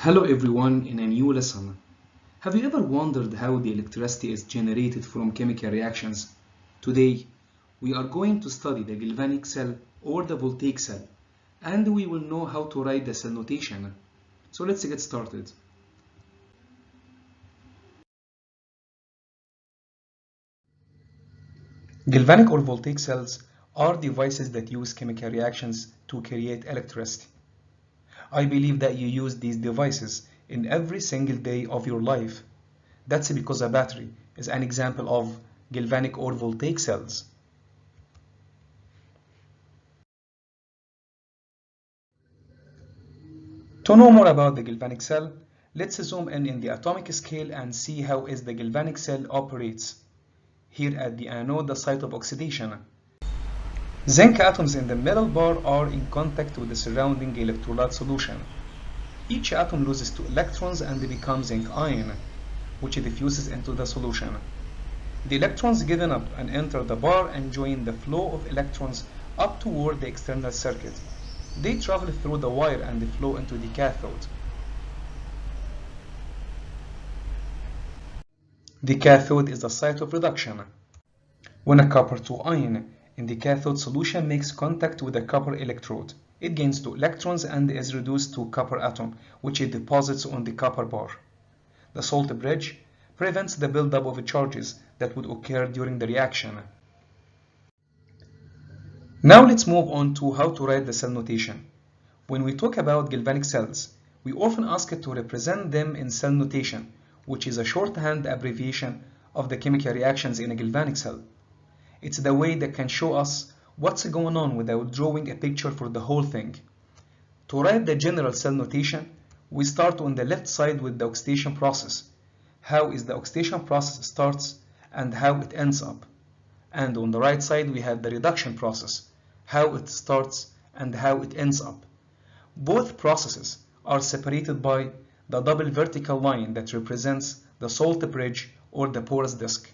Hello everyone in a new lesson. Have you ever wondered how the electricity is generated from chemical reactions? Today, we are going to study the galvanic cell or the voltaic cell, and we will know how to write the cell notation. So let's get started. Galvanic or voltaic cells are devices that use chemical reactions to create electricity. I believe that you use these devices in every single day of your life. That's because a battery is an example of galvanic or voltaic cells. To know more about the galvanic cell, let's zoom in the atomic scale and see how is the galvanic cell operates. Here at the anode, the site of oxidation. Zinc atoms in the middle bar are in contact with the surrounding electrolyte solution. Each atom loses 2 electrons and becomes zinc ion, which diffuses into the solution. The electrons given up and enter the bar and join the flow of electrons up toward the external circuit. They travel through the wire and flow into the cathode. The cathode is the site of reduction. When a copper 2 ion in the cathode solution makes contact with the copper electrode, it gains 2 electrons and is reduced to copper atom, which it deposits on the copper bar. The salt bridge prevents the buildup of charges that would occur during the reaction. Now let's move on to how to write the cell notation. When we talk about galvanic cells, we often ask it to represent them in cell notation, which is a shorthand abbreviation of the chemical reactions in a galvanic cell. It's the way that can show us what's going on without drawing a picture for the whole thing. To write the general cell notation, we start on the left side with the oxidation process. How is the oxidation process starts and how it ends up. And on the right side we have the reduction process, how it starts and how it ends up. Both processes are separated by the double vertical line that represents the salt bridge or the porous disk.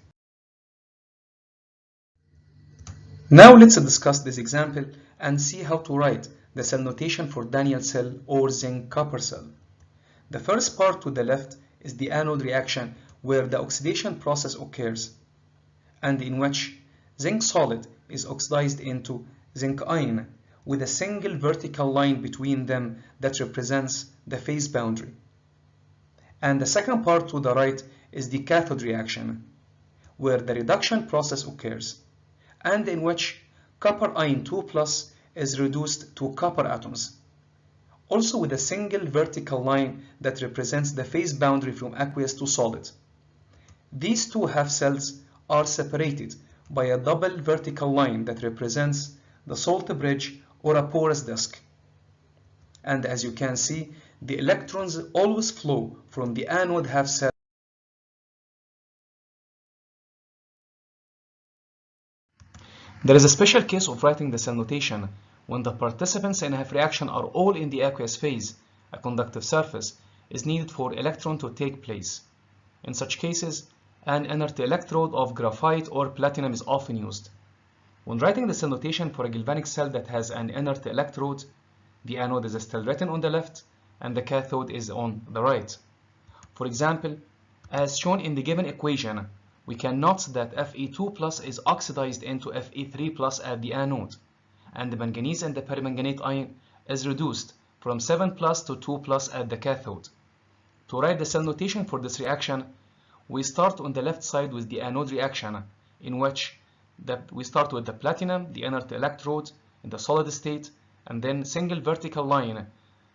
Now let's discuss this example and see how to write the cell notation for Daniell cell or zinc copper cell. The first part to the left is the anode reaction where the oxidation process occurs and in which zinc solid is oxidized into zinc ion with a single vertical line between them that represents the phase boundary. And the second part to the right is the cathode reaction where the reduction process occurs and in which copper ion 2+ is reduced to copper atoms, also with a single vertical line that represents the phase boundary from aqueous to solid. These two half cells are separated by a double vertical line that represents the salt bridge or a porous disk. And as you can see, the electrons always flow from the anode half cell. There is a special case of writing the cell notation when the participants in a half reaction are all in the aqueous phase. A conductive surface is needed for electron to take place. In such cases, an inert electrode of graphite or platinum is often used. When writing the cell notation for a galvanic cell that has an inert electrode, the anode is still written on the left and the cathode is on the right. For example, as shown in the given equation, we can note that Fe2+ is oxidized into Fe3+ at the anode, and the manganese in the permanganate ion is reduced from 7+ to 2+ at the cathode. To write the cell notation for this reaction, we start on the left side with the anode reaction, in which we start with the platinum, the inert electrode, in the solid state, and then single vertical line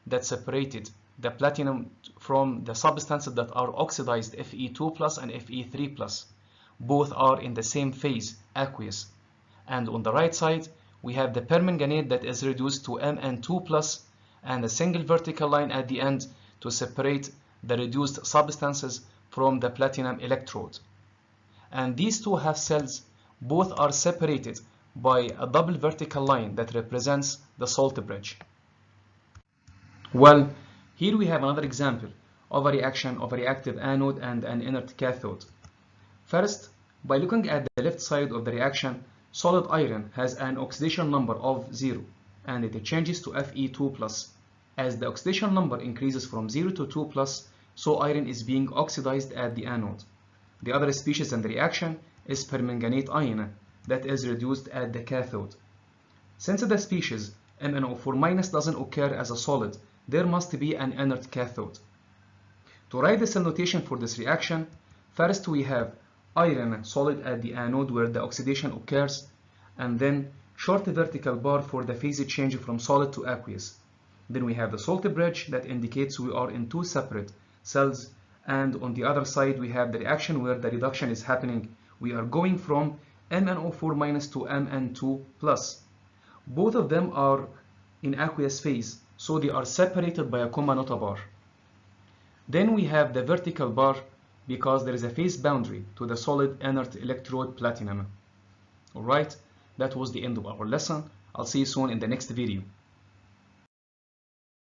that separated the platinum from the substances that are oxidized Fe2+ and Fe3+. Both are in the same phase, aqueous. And on the right side, we have the permanganate that is reduced to Mn2+ and a single vertical line at the end to separate the reduced substances from the platinum electrode. And these two half cells both are separated by a double vertical line that represents the salt bridge. Well, here we have another example of a reaction of a reactive anode and an inert cathode. First, by looking at the left side of the reaction, solid iron has an oxidation number of 0 and it changes to Fe2+. As the oxidation number increases from 0 to 2 plus, so iron is being oxidized at the anode. The other species in the reaction is permanganate ion that is reduced at the cathode. Since the species MnO4- doesn't occur as a solid, there must be an inert cathode. To write the cell notation for this reaction, first we have iron solid at the anode where the oxidation occurs, and then short vertical bar for the phase change from solid to aqueous. Then we have the salt bridge that indicates we are in two separate cells, and on the other side we have the reaction where the reduction is happening. We are going from MnO4- to Mn2+. Both of them are in aqueous phase, so they are separated by a comma, not a bar. Then we have the vertical bar because there is a phase boundary to the solid inert electrode platinum. Alright, that was the end of our lesson. I'll see you soon in the next video.